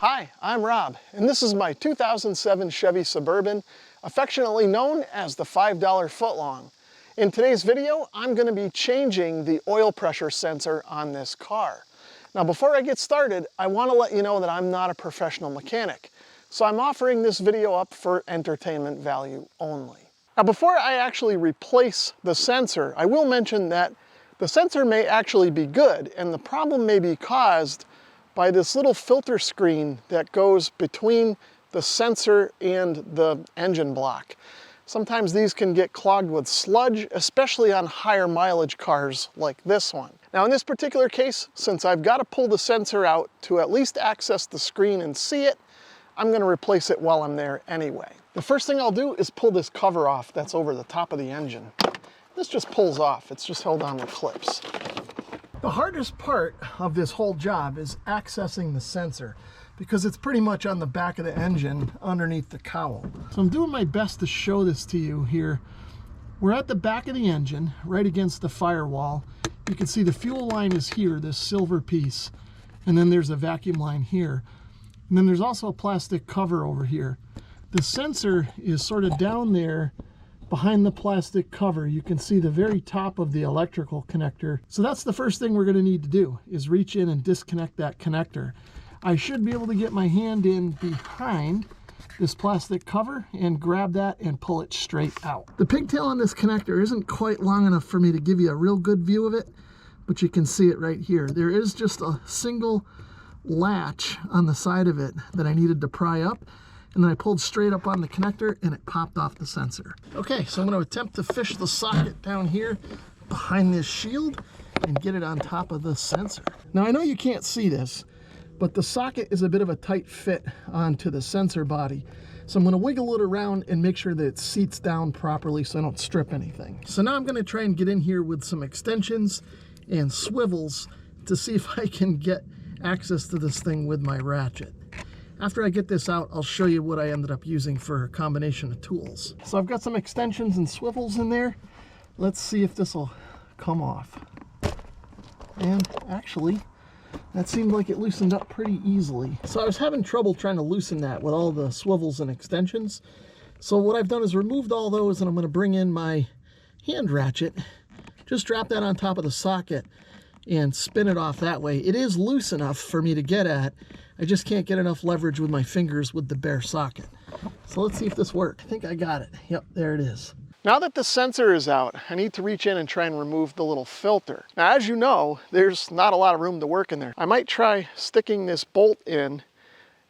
Hi, I'm Rob, and this is my 2007 Chevy Suburban, affectionately known as the $5 footlong. In today's video, I'm going to be changing the oil pressure sensor on this car. Now, before I get started, I want to let you know that I'm not a professional mechanic, so I'm offering this video up for entertainment value only. Now, before I actually replace the sensor, I will mention that the sensor may actually be good, and the problem may be caused by this little filter screen that goes between the sensor and the engine block. Sometimes these can get clogged with sludge, especially on higher mileage cars like this one. Now in this particular case, since I've got to pull the sensor out to at least access the screen and see it, I'm going to replace it while I'm there anyway. The first thing I'll do is pull this cover off that's over the top of the engine. This just pulls off, it's just held on with clips. The hardest part of this whole job is accessing the sensor because it's pretty much on the back of the engine underneath the cowl. So I'm doing my best to show this to you here. We're at the back of the engine, right against the firewall. You can see the fuel line is here, this silver piece, and then there's a vacuum line here. And then there's also a plastic cover over here. The sensor is sort of down there behind the plastic cover. You can see the very top of the electrical connector. So that's the first thing we're going to need to do, is reach in and disconnect that connector. I should be able to get my hand in behind this plastic cover and grab that and pull it straight out. The pigtail on this connector isn't quite long enough for me to give you a real good view of it, but you can see it right here. There is just a single latch on the side of it that I needed to pry up, and then I pulled straight up on the connector and it popped off the sensor. Okay, so I'm going to attempt to fish the socket down here behind this shield and get it on top of the sensor. Now I know you can't see this, but the socket is a bit of a tight fit onto the sensor body. So I'm going to wiggle it around and make sure that it seats down properly so I don't strip anything. So now I'm going to try and get in here with some extensions and swivels to see if I can get access to this thing with my ratchet. After I get this out, I'll show you what I ended up using for a combination of tools. So I've got some extensions and swivels in there. Let's see if this will come off. And actually, that seemed like it loosened up pretty easily. So I was having trouble trying to loosen that with all the swivels and extensions. So what I've done is removed all those, and I'm going to bring in my hand ratchet, just drop that on top of the socket and spin it off that way. It is loose enough for me to get at. I just can't get enough leverage with my fingers with the bare socket. So let's see if this works. I think I got it. Yep, there it is. Now that the sensor is out, I need to reach in and try and remove the little filter. Now, as you know, there's not a lot of room to work in there. I might try sticking this bolt in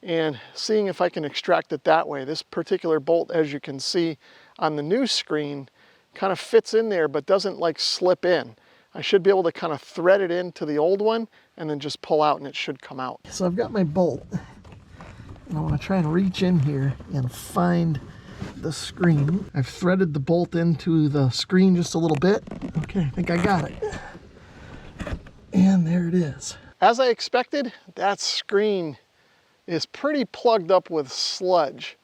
and seeing if I can extract it that way. This particular bolt, as you can see on the new screen, kind of fits in there but doesn't like slip in. I should be able to kind of thread it into the old one and then just pull out and it should come out. So I've got my bolt and I want to try and reach in here and find the screen. I've threaded the bolt into the screen just a little bit. Okay, I think I got it. And there it is. As I expected, that screen is pretty plugged up with sludge.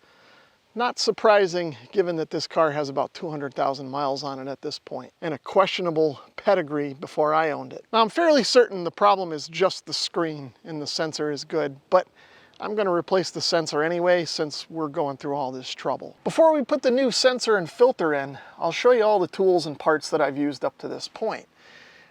Not surprising, given that this car has about 200,000 miles on it at this point, and a questionable pedigree before I owned it. Now, I'm fairly certain the problem is just the screen and the sensor is good, but I'm going to replace the sensor anyway since we're going through all this trouble. Before we put the new sensor and filter in, I'll show you all the tools and parts that I've used up to this point.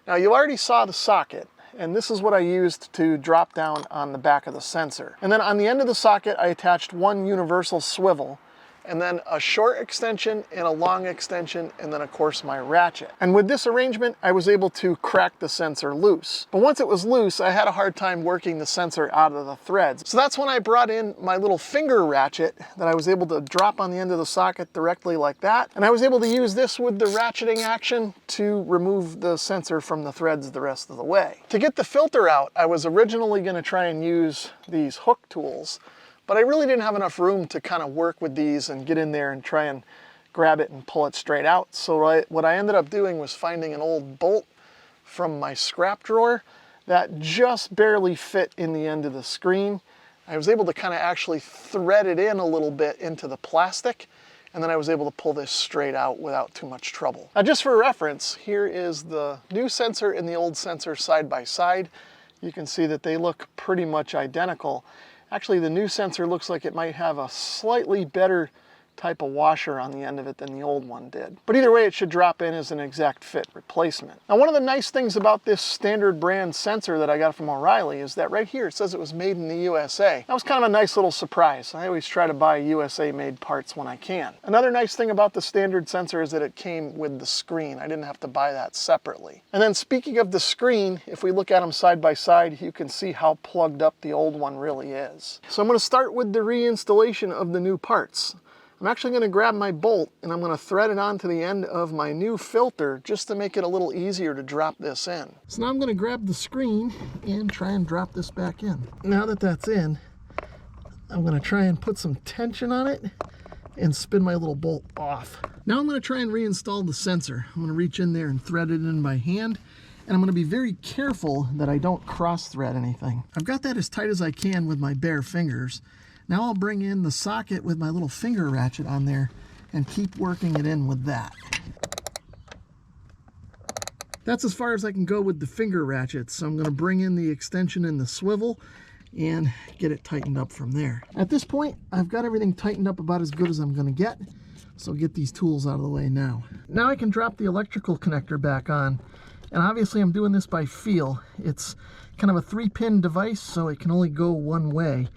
Now, you already saw the socket, and this is what I used to drop down on the back of the sensor. And then on the end of the socket, I attached one universal swivel, and then a short extension and a long extension, and then of course my ratchet. And with this arrangement, I was able to crack the sensor loose. But once it was loose, I had a hard time working the sensor out of the threads. So that's when I brought in my little finger ratchet that I was able to drop on the end of the socket directly like that. And I was able to use this with the ratcheting action to remove the sensor from the threads the rest of the way. To get the filter out, I was originally going to try and use these hook tools, but I really didn't have enough room to kind of work with these and get in there and try and grab it and pull it straight out. So what I ended up doing was finding an old bolt from my scrap drawer that just barely fit in the end of the screen. I was able to kind of actually thread it in a little bit into the plastic, and then I was able to pull this straight out without too much trouble. Now, just for reference, here is the new sensor and the old sensor side by side. You can see that they look pretty much identical. Actually, the new sensor looks like it might have a slightly better type of washer on the end of it than the old one did. But either way, it should drop in as an exact fit replacement. Now, one of the nice things about this standard brand sensor that I got from O'Reilly is that right here it says it was made in the USA. That was kind of a nice little surprise. I always try to buy USA made parts when I can. Another nice thing about the standard sensor is that it came with the screen. I didn't have to buy that separately. And then speaking of the screen, if we look at them side by side, you can see how plugged up the old one really is. So I'm going to start with the reinstallation of the new parts. I'm actually going to grab my bolt and I'm going to thread it onto the end of my new filter just to make it a little easier to drop this in. So now I'm going to grab the screen and try and drop this back in. Now that that's in, I'm going to try and put some tension on it and spin my little bolt off. Now I'm going to try and reinstall the sensor. I'm going to reach in there and thread it in by hand. And I'm going to be very careful that I don't cross thread anything. I've got that as tight as I can with my bare fingers. Now I'll bring in the socket with my little finger ratchet on there and keep working it in with that. That's as far as I can go with the finger ratchet. So I'm going to bring in the extension and the swivel and get it tightened up from there. At this point, I've got everything tightened up about as good as I'm going to get. So I'll get these tools out of the way now. Now I can drop the electrical connector back on. And obviously I'm doing this by feel. It's kind of a 3-pin device, so it can only go one way.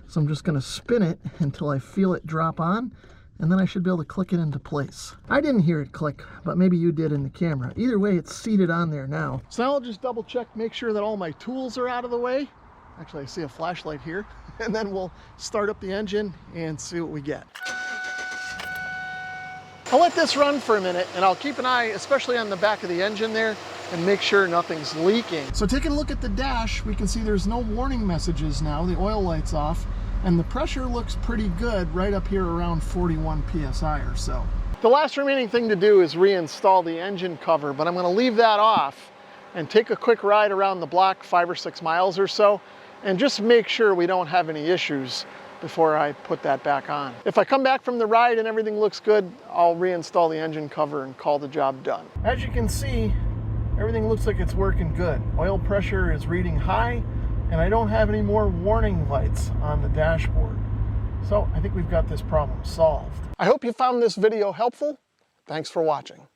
So I'm just going to spin it until I feel it drop on, and then I should be able to click it into place. I didn't hear it click, but maybe you did in the camera. Either way, it's seated on there now. So now I'll just double check, make sure that all my tools are out of the way. Actually, I see a flashlight here. And then we'll start up the engine and see what we get. I'll let this run for a minute, and I'll keep an eye, especially on the back of the engine there, and make sure nothing's leaking. So taking a look at the dash, we can see there's no warning messages now. The oil light's off, and the pressure looks pretty good right up here around 41 PSI or so. The last remaining thing to do is reinstall the engine cover, but I'm going to leave that off and take a quick ride around the block 5 or 6 miles or so, and just make sure we don't have any issues before I put that back on. If I come back from the ride and everything looks good, I'll reinstall the engine cover and call the job done. As you can see, everything looks like it's working good. Oil pressure is reading high, and I don't have any more warning lights on the dashboard. So I think we've got this problem solved. I hope you found this video helpful. Thanks for watching.